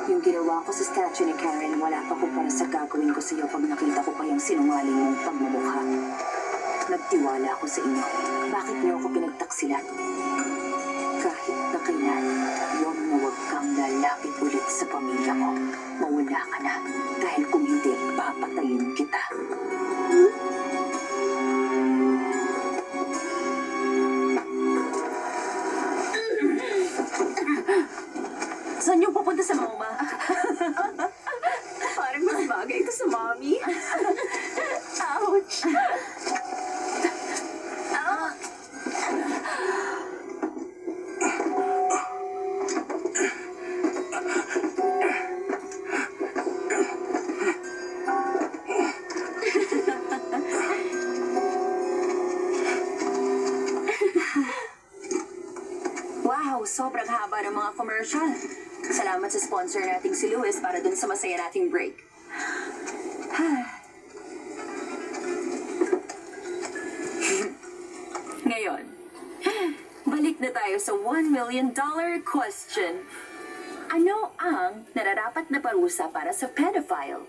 Yung ginawa ko sa statue ni Karen, wala pa kumpara sa gagawin ko sa iyo pag nakita ko pa yung sinungaling mong pagmumukha. Nagtiwala ako sa inyo. Bakit niyo ako pinagtaksilan? Kahit na kailan, huwag na huwag kang lalapit ulit sa pamilya mo. Mawala ka na. Dahil kung hindi, papatayin kita. Saan yung pupunta sa mama? Parang mas bagay ito sa mommy. Ouch! Wow, sobrang haba ng mga commercial. Salamat sa sponsor nating si Louis para dun sa masaya nating break. Ngayon, balik na tayo sa $1 million question. Ano ang nararapat na parusa para sa pedophile?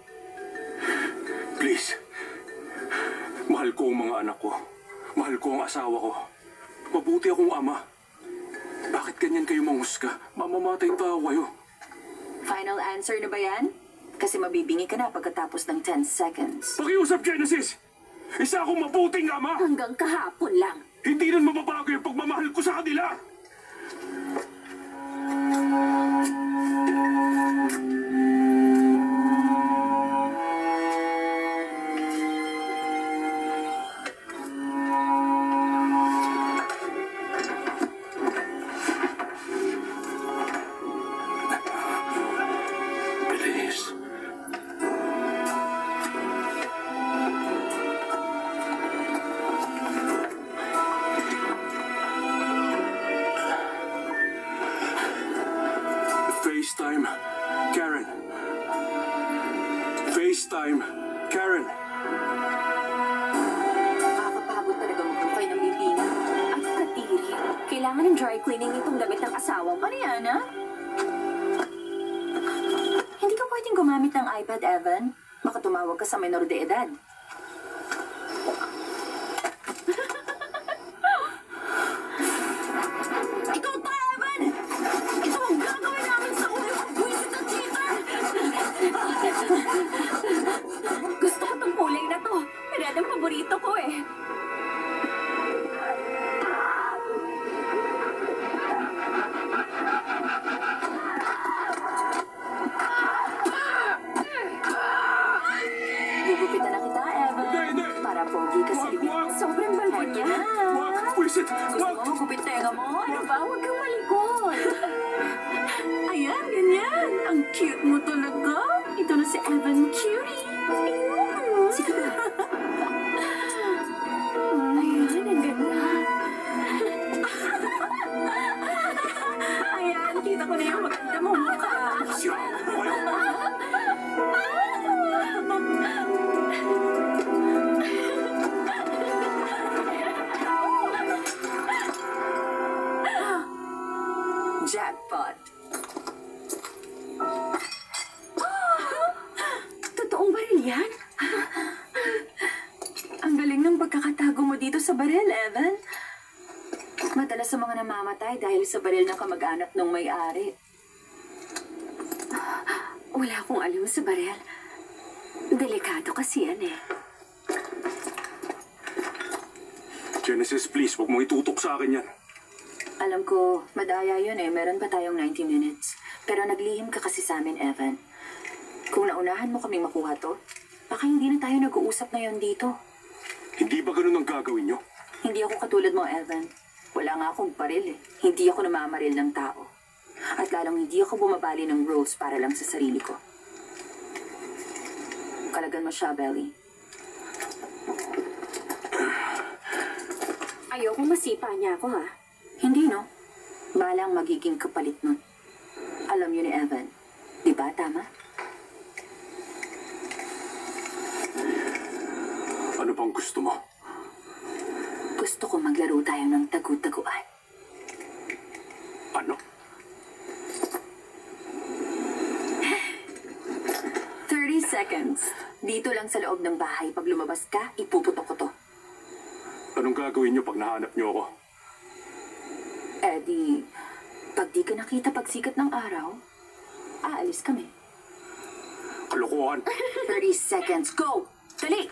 Please. Mahal ko ang mga anak ko. Mahal ko ang asawa ko. Mabuti akong ama. Bakit ganyan kayo manghusga? Mamamatay pa kayo. Final answer na ba yan? Kasi mabibingi ka na pagkatapos ng 10 seconds. Pakiusap, Genesis! Isa akong mabuting ama! Hanggang kahapon lang. Hindi rin mababago yung pagmamahal ko sa kanila! Bilis. FaceTime, Karen. FaceTime, Karen. Nakakapagod talaga magkukay ng bibina. At katiri, kailangan ng dry cleaning itong damit ng asawa mo. Mariana? Hindi ka pwedeng gumamit ng iPad, Evan. Baka tumawag ka sa minor de edad. Ikaw pa, Evan! Ito ang gagawin namin sa ulo ng buwisit na cheater! Gusto ko tong kulay na to. Red ang paborito ko eh. Gugupitan na kita, Evan. Hindi. Para pogi ka sa libing. Wag. Sobrang balbon niya. Wag! Wisit! Gusto Wag! mo gupit tenga mo? Ano ba? Huwag kang malikot. Ayan, ganyan. Ang cute mo talaga. Ito na si Evan Cutie. Sige na. Ayan, ang ganda. Ayan, kita ko na yung maganda mong mukha. Sira mo kayo! Jackpot. Totoong baril yan? Ang galing ng pagkakatago mo dito sa baril, Evan. Madalas sa mga namamatay dahil sa baril ng kamag-anak ng may-ari. Wala akong alam sa baril. Delikado kasi yan eh. Genesis, please, huwag mo itutok sa akin yan. Alam ko, madaya yun eh. Meron pa tayong 90 minutes. Pero naglihim ka kasi sa amin, Evan. Kung naunahan mo kaming makuha to, baka hindi na tayo nag-uusap ngayon dito. Hindi ba ganun ang gagawin nyo? Hindi ako katulad mo, Evan. Wala nga akong baril eh. Hindi ako namamaril ng tao. At lalong hindi ako bumabali ng rules para lang sa sarili ko. Kalagan mo siya, Belly. Ayokong masipa niya ako, ha? Hindi, no? Balang magiging kapalit nun. Alam yun ni Evan. Di ba, tama? Ano bang gusto mo? Gusto ko maglaro tayo ng tagu-taguan. Ano? 30 seconds. Dito lang sa loob ng bahay. Pag lumabas ka, ipuputok ko to. Anong gagawin niyo pag nahanap niyo ako? Eh di, pag di ka nakita pagsikat ng araw, aalis kami. Kalokohan! 30 seconds. Go! Dali!